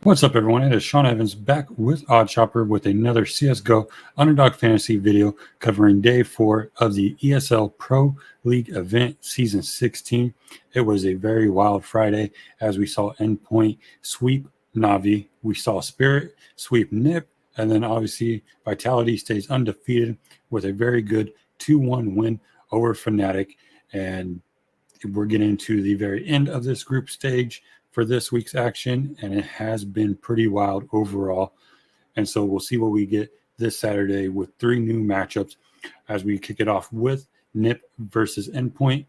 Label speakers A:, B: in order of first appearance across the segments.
A: What's up, everyone? It is Sean Evans back with Odd Shopper with another CSGO Underdog Fantasy video covering day 4 of the ESL Pro League event season 16. It was a very wild Friday as we saw Endpoint sweep Navi, we saw Spirit sweep Nip, and then obviously Vitality stays undefeated with a very good 2-1 win over Fnatic. And we're getting to the very end of this group stage for this week's action, and it has been pretty wild overall. And so we'll see what we get this Saturday with 3 new matchups as we kick it off with Nip versus Endpoint,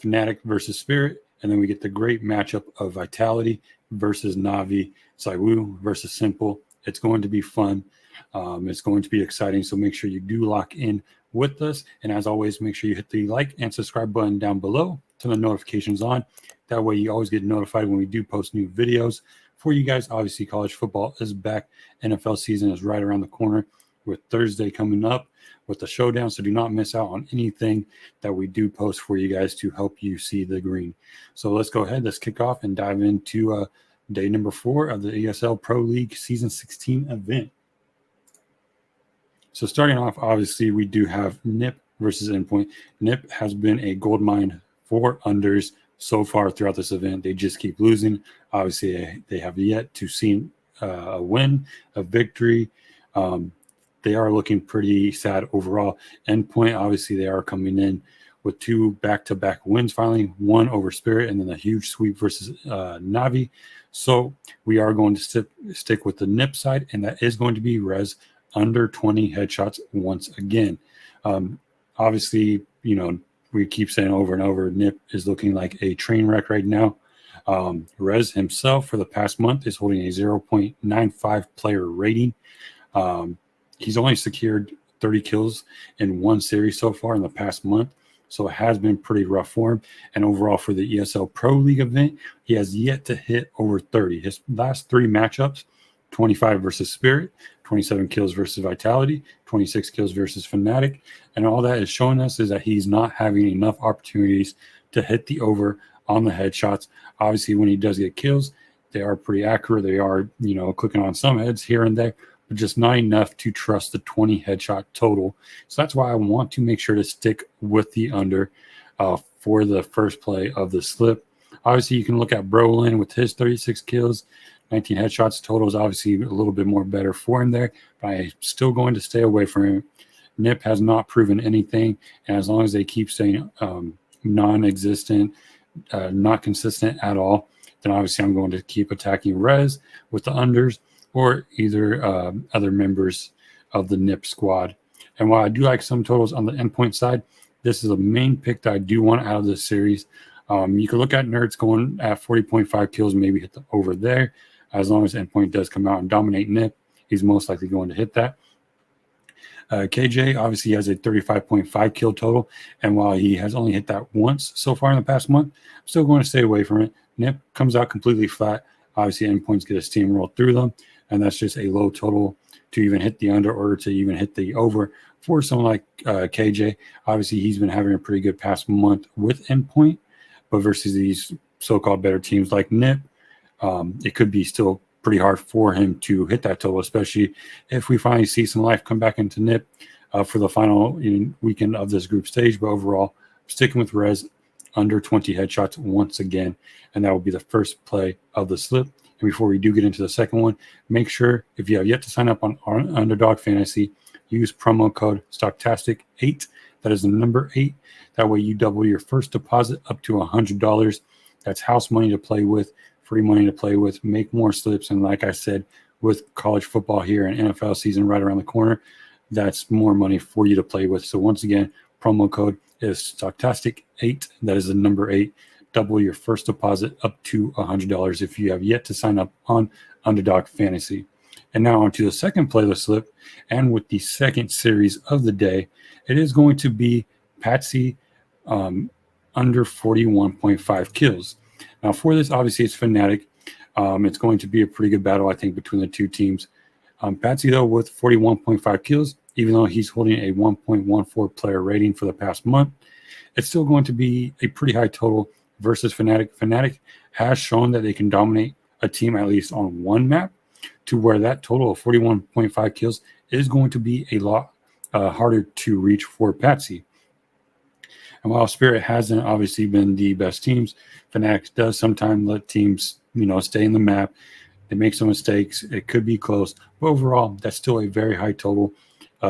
A: Fnatic versus Spirit, and then we get the great matchup of Vitality versus Navi, Saiwu versus Simple. It's going to be fun. It's going to be exciting, so make sure you do lock in with us. And as always, make sure you hit the like and subscribe button down below, turn the notifications on. That way you always get notified when we do post new videos for you guys. Obviously, college football is back. NFL season is right around the corner with Thursday coming up with the showdown. So do not miss out on anything that we do post for you guys to help you see the green. So let's go ahead. Let's kick off and dive into day number 4 of the ESL Pro League Season 16 event. So starting off, obviously, we do have Nip versus Endpoint. Nip has been a gold mine for unders so far throughout this event. They just keep losing. Obviously, they have yet to see a win, a victory. They are looking pretty sad overall. Endpoint, obviously, they are coming in with 2 back-to-back wins finally, 1 over Spirit and then a huge sweep versus Navi. So we are going to stick with the Nip side, and that is going to be Rez under 20 headshots once again. Obviously, you know, we keep saying over and over, Nip is looking like a train wreck right now. Rez himself for the past month is holding a 0.95 player rating. He's only secured 30 kills in 1 series so far in the past month. So it has been pretty rough for him. And overall for the ESL Pro League event, he has yet to hit over 30. His last 3 matchups, 25 versus Spirit, 27 kills versus Vitality, 26 kills versus Fnatic. And all that is showing us is that he's not having enough opportunities to hit the over on the headshots. Obviously, when he does get kills, they are pretty accurate. They are, you know, clicking on some heads here and there, but just not enough to trust the 20 headshot total. So that's why I want to make sure to stick with the under for the first play of the slip. Obviously, you can look at Brolin with his 36 kills. 19 headshots total is obviously a little bit more better for him there, but I'm still going to stay away from him. Nip has not proven anything, and as long as they keep saying non-existent, not consistent at all, then obviously I'm going to keep attacking Rez with the unders or either other members of the Nip squad. And while I do like some totals on the Endpoint side, this is a main pick that I do want out of this series. You can look at Nerds going at 40.5 kills, maybe hit the over there. As long as Endpoint does come out and dominate Nip, he's most likely going to hit that. KJ obviously has a 35.5 kill total, and while he has only hit that once so far in the past month, I'm still going to stay away from it. Nip comes out completely flat. Obviously, Endpoints get a steamroll through them, and that's just a low total to even hit the under or to even hit the over for someone like KJ. Obviously, he's been having a pretty good past month with Endpoint, but versus these so-called better teams like Nip, it could be still pretty hard for him to hit that total, especially if we finally see some life come back into Nip for the final weekend of this group stage. But overall, I'm sticking with Rez under 20 headshots once again, and that will be the first play of the slip. And before we do get into the second one, make sure if you have yet to sign up on Underdog Fantasy, use promo code STOCKTASTIC8. That is the number 8. That way you double your first deposit up to $100. That's house money to play with, free money to play with, make more slips. And like I said, with college football here and NFL season right around the corner, that's more money for you to play with. So once again, promo code is STOCKTASTIC8. That is the number 8. Double your first deposit up to $100 if you have yet to sign up on Underdog Fantasy. And now on to the second play of the slip. And with the second series of the day, it is going to be Pasti under 41.5 kills. Now for this, obviously it's Fnatic. It's going to be a pretty good battle, I think, between the two teams. Pasti, though, with 41.5 kills, even though he's holding a 1.14 player rating for the past month, it's still going to be a pretty high total versus Fnatic. Fnatic has shown that they can dominate a team at least on one map, to where that total of 41.5 kills is going to be a lot harder to reach for Pasti. And while Spirit hasn't obviously been the best teams, Fnatic does sometimes let teams, stay in the map. They make some mistakes. It could be close. But overall, that's still a very high total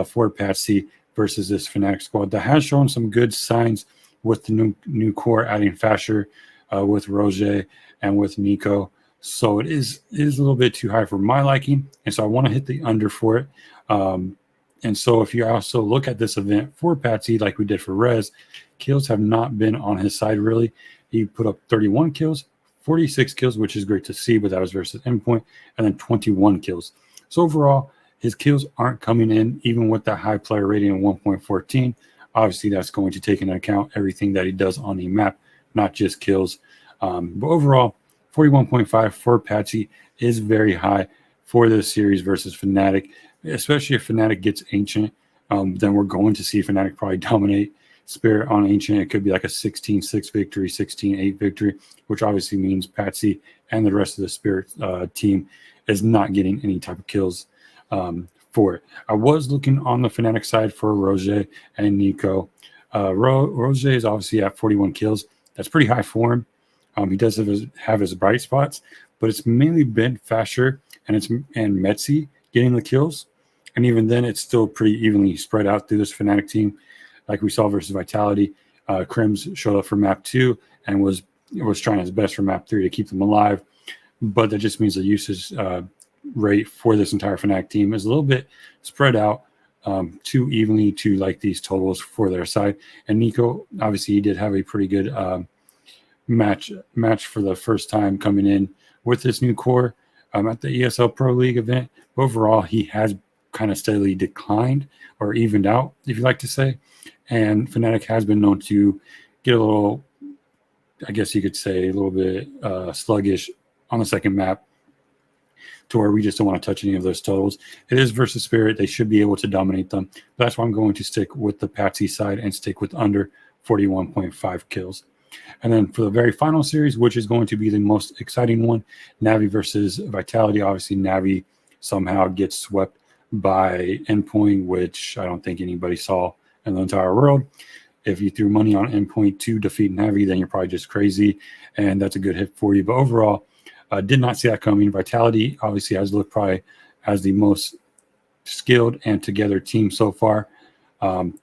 A: for Pasti versus this Fnatic squad that has shown some good signs with the new core, adding Fasher, with Roger, and with Nico. So it is a little bit too high for my liking. And so I want to hit the under for it. And so if you also look at this event for Pasti, like we did for Rez, kills have not been on his side really. He put up 31 kills, 46 kills, which is great to see, but that was versus Endpoint, and then 21 kills. So overall, his kills aren't coming in, even with that high player rating of 1.14. Obviously, that's going to take into account everything that he does on the map, not just kills. But overall, 41.5 for Pasti is very high for this series versus Fnatic, especially if Fnatic gets Ancient. Then we're going to see Fnatic probably dominate Spirit on Ancient. It could be like a 16-6 victory, 16-8 victory, which obviously means Pasti and the rest of the Spirit team is not getting any type of kills for it. I was looking on the Fnatic side for Roger and Nico. Roger is obviously at 41 kills. That's pretty high for him. He does have his bright spots, but it's mainly been Fasher and Metzi getting the kills. And even then, it's still pretty evenly spread out through this Fnatic team. Like we saw versus Vitality, Crims showed up for map 2 and was trying his best for map 3 to keep them alive. But that just means the usage rate for this entire Fnatic team is a little bit spread out too evenly to like these totals for their side. And Nico, obviously, he did have a pretty good match for the first time coming in with this new core at the ESL Pro League event. Overall, he has kind of steadily declined or evened out, if you like to say. And Fnatic has been known to get a little, I guess you could say, a little bit sluggish on the second map, to where we just don't want to touch any of those totals. It is versus Spirit. They should be able to dominate them. But that's why I'm going to stick with the Pasti side and stick with under 41.5 kills. And then for the very final series, which is going to be the most exciting one, Navi versus Vitality. Obviously, Navi somehow gets swept by Endpoint, which I don't think anybody saw in the entire world. If you threw money on Endpoint to defeat Navi, then you're probably just crazy, and that's a good hit for you. But overall, did not see that coming. Vitality obviously has looked probably as the most skilled and together team so far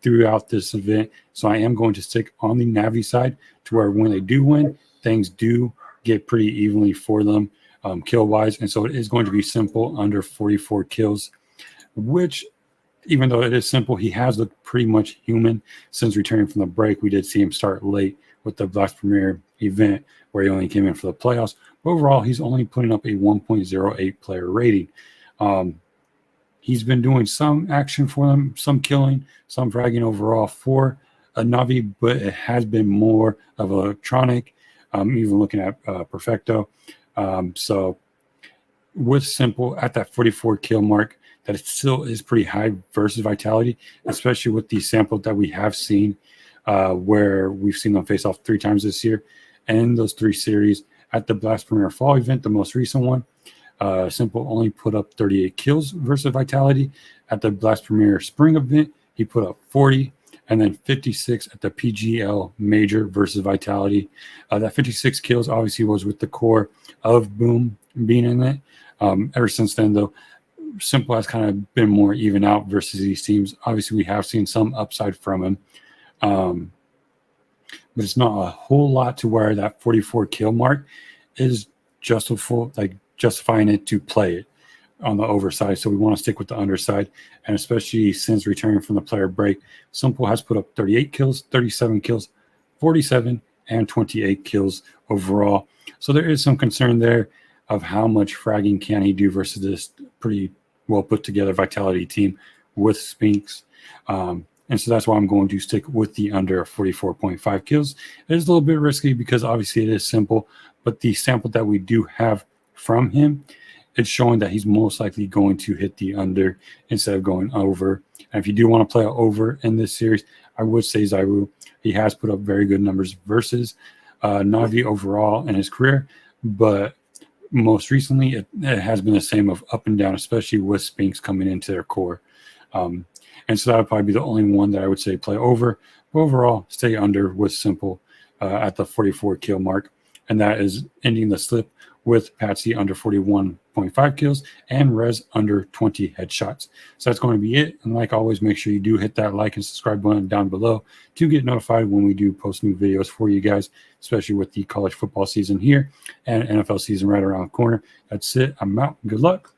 A: throughout this event. So I am going to stick on the Navi side, to where when they do win, things do get pretty evenly for them kill-wise. And so it is going to be simple, under 44 kills, which, even though it is simple, he has looked pretty much human since returning from the break. We did see him start late with the Blast Premier event, where he only came in for the playoffs. Overall, he's only putting up a 1.08 player rating. He's been doing some action for them, some killing, some fragging overall for Navi, but it has been more of electronic, even looking at Perfecto. So with Simple at that 44 kill mark, that it still is pretty high versus Vitality, especially with the sample that we have seen, where we've seen them face off 3 times this year. And those 3 series at the Blast Premier Fall event, the most recent one, Simple only put up 38 kills versus Vitality. At the Blast Premier Spring event, he put up 40, and then 56 at the PGL Major versus Vitality. That 56 kills obviously was with the core of Boom being in it. Ever since then, though, Simple has kind of been more even out versus these teams. Obviously, we have seen some upside from him. But it's not a whole lot to where that 44 kill mark is justifying it to play it on the overside. So we want to stick with the underside. And especially since returning from the player break, Simple has put up 38 kills, 37 kills, 47, and 28 kills overall. So there is some concern there of how much fragging can he do versus this pretty well put together Vitality team with Spinks. And so that's why I'm going to stick with the under 44.5 kills. It is a little bit risky because obviously it is Simple, but the sample that we do have from him, it's showing that he's most likely going to hit the under instead of going over. And if you do want to play over in this series, I would say Zyru. He has put up very good numbers versus Navi overall in his career, but most recently, it has been the same of up and down, especially with Spinks coming into their core. And so that would probably be the only one that I would say play over. But overall, stay under with Simple at the 44 kill mark. And that is ending the slip with Pasti under 41.5 kills and Rez under 20 headshots. So that's going to be it. And like always, make sure you do hit that like and subscribe button down below to get notified when we do post new videos for you guys, especially with the college football season here and NFL season right around the corner. That's it. I'm out. Good luck.